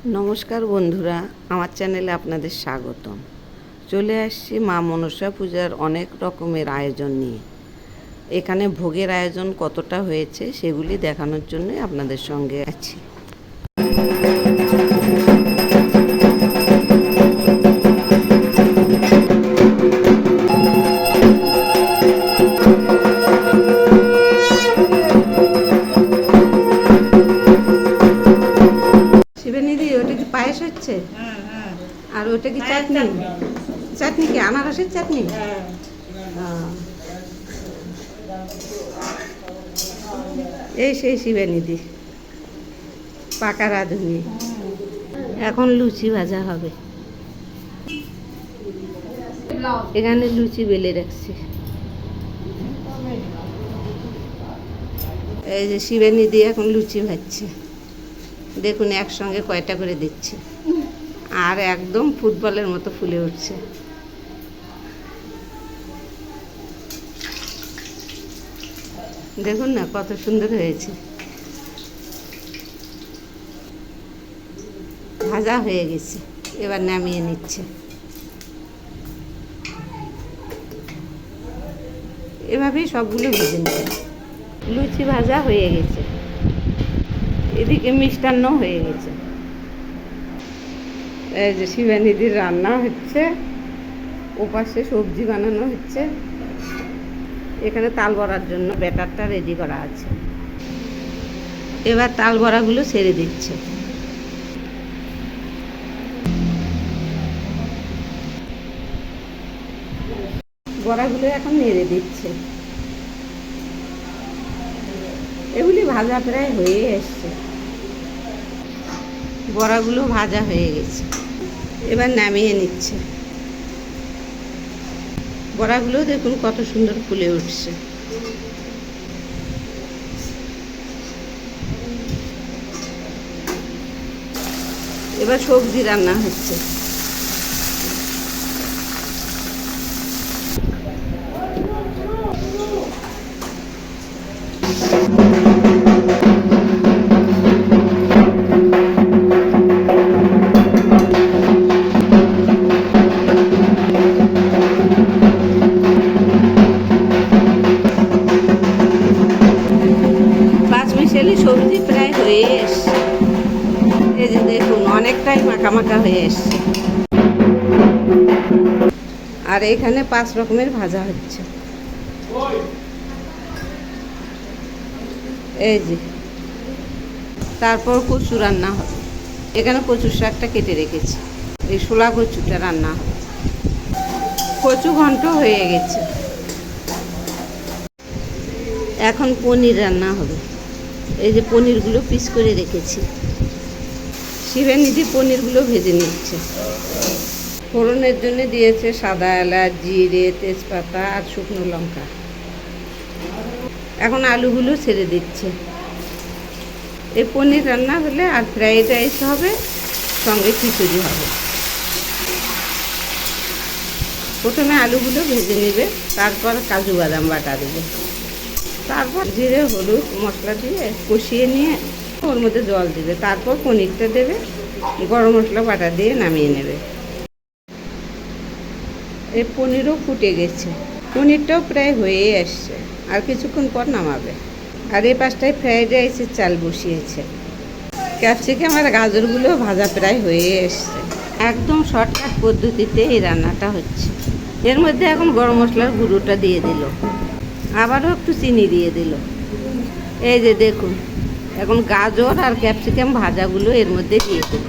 নমস্কার বন্ধুরা, আমার চ্যানেলে আপনাদের স্বাগতম। চলে আসছি মা মনসা পূজার অনেক রকমের আয়োজন নিয়ে। এখানে ভোগের আয়োজন কতটা হয়েছে সেগুলি দেখানোর জন্য আপনাদের সঙ্গে আছি। শিবানীদি, ওটা কি পায়েস হচ্ছে? আর ওটা কি চাটনি? চাটনি কি আনারসের চাটনি? এই সেই শিবানীদি, পাকা রাঁধুনি। এখন লুচি ভাজা হবে। এখানে লুচি বেলে রাখছি। এই যে শিবানীদি এখন লুচি ভাজছে। দেখুন একসঙ্গে কয়টা করে দিচ্ছে, আর একদম ফুটবলের মতো ফুলে উঠছে। দেখুন না কত সুন্দর হয়েছে। ভাজা হয়ে গেছে, এবার নামিয়ে নিচ্ছে। এভাবেই সবগুলো ভেজে নেবে। লুচি ভাজা হয়ে গেছে, এদিকে মিষ্টান্ন হয়ে গেছে। এই যে শিবানীদির রান্না হচ্ছে, ওপাশে সবজি বানানো হচ্ছে। এখানে তাল বড়ার জন্য ব্যাটারটা রেডি করা আছে। এবার তাল বড়াগুলো ছেড়ে দিচ্ছে। বড়াগুলো এখন নেড়ে দিচ্ছে। এগুলি ভাজা প্রায় হয়ে এসছে। বড়াগুলো ভাজা হয়ে গেছে, এবার নামিয়ে নিচ্ছে। বড়াগুলো দেখুন কত সুন্দর ফুলে উঠছে। এবার সবজি রান্না হচ্ছে। সবজি প্রায় হয়ে এসছে। এই যে দেখুন অনেকটাই মাখা মাখা হয়ে এসছে। আর এখানে 5 রকমের ভাজা হচ্ছে। এই যে তারপর কচু রান্না হবে। এখানে কচুর শাকটা কেটে রেখেছি। এই শোলা কচুটা রান্না হবে। কচু ঘন্ট হয়ে গেছে। এখন পনির রান্না হবে। এই যে পনিরগুলো পিস করে রেখেছি। শিবানীদি পনিরগুলো ভেজে নিচ্ছে। ফোড়নের জন্য দিয়েছে সাদা এলাচ, জিরে, তেজপাতা আর শুকনো লঙ্কা। এখন আলুগুলো ছেড়ে দিচ্ছে। এই পনির রান্না হলে আর ফ্রাইড রাইস হবে, সঙ্গে খিচুড়ি হবে। প্রথমে আলুগুলো ভেজে নেবে, তারপর কাজু বাদাম বাটা দেবে, তারপর জিরে হলুদ মশলা দিয়ে কষিয়ে নিয়ে ওর মধ্যে জল দেবে, তারপর পনিরটা দেবে, গরম মশলা বাটা দিয়ে নামিয়ে নেবে। এই পনিরও ফুটে গেছে। পনিরটাও প্রায় হয়ে আসছে, আর কিছুক্ষণ পর নামাবে। আর এই পাশটায় ফ্রাইড রাইসের চাল বসিয়েছে। ক্যাপসিকাম আর গাজরগুলো ভাজা প্রায় হয়ে এসছে। একদম শর্টকাট পদ্ধতিতে এই রান্নাটা হচ্ছে। এর মধ্যে এখন গরম মশলার গুঁড়োটা দিয়ে দিল, আবারও একটু চিনি দিয়ে দিল। এই যে দেখুন এখন গাজর আর ক্যাপসিকাম ভাজাগুলো এর মধ্যে দিয়ে দিল।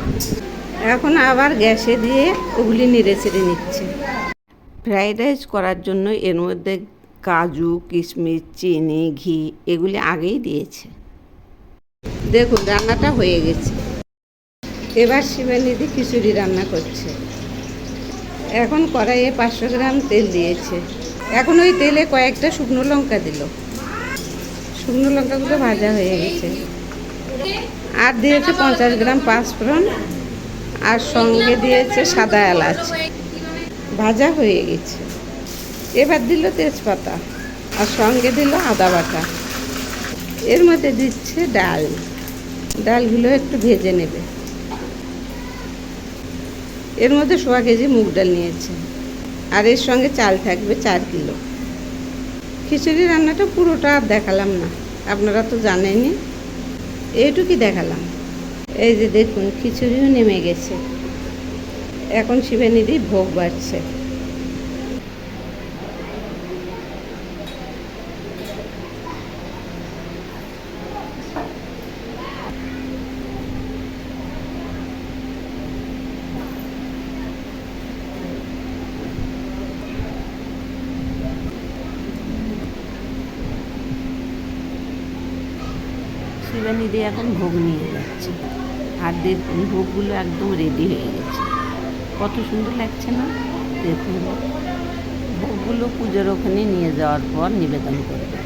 এখন আবার গ্যাসে দিয়ে ওগুলি নেড়ে ছেড়ে নিচ্ছে। ফ্রাইড রাইস করার জন্য এর মধ্যে কাজু, কিশমিশ, চিনি, ঘি এগুলি আগেই দিয়েছে। দেখুন রান্নাটা হয়ে গেছে। এবার শিবানীদি খিচুড়ি রান্না করছে। এখন কড়াইয়ে 500 গ্রাম তেল দিয়েছে। এখন ওই তেলে কয়েকটা শুকনো লঙ্কা দিল। শুকনো লঙ্কাগুলো ভাজা হয়ে গেছে। আর দিয়েছে 50 গ্রাম পাঁচফোড়ন, আর সঙ্গে দিয়েছে সাদা এলাচ। ভাজা হয়ে গেছে। এবার দিল তেজপাতা, আর সঙ্গে দিল আদা বাটা। এর মধ্যে দিচ্ছে ডাল। ডালগুলো একটু ভেজে নেবে। এর মধ্যে 1.25 কেজি মুগ ডাল নিয়েছে, আর এর সঙ্গে চাল থাকবে 4 কিলো। খিচুড়ি রান্নাটা পুরোটা আর দেখালাম না, আপনারা তো জানেনই, এইটুকুই দেখালাম। এই যে দেখুন খিচুড়িও নেমে গেছে, এখন শিবানীদি ভোগ বাড়ছে। শিবানীদি এখন ভোগ নিয়ে যাচ্ছে, আর দেখুন ভোগগুলো একদম রেডি হয়ে গেছে, কত সুন্দর লাগছে না? দেখুন ভোগগুলো পুজোর ওখানে নিয়ে যাওয়ার পর নিবেদন করবে।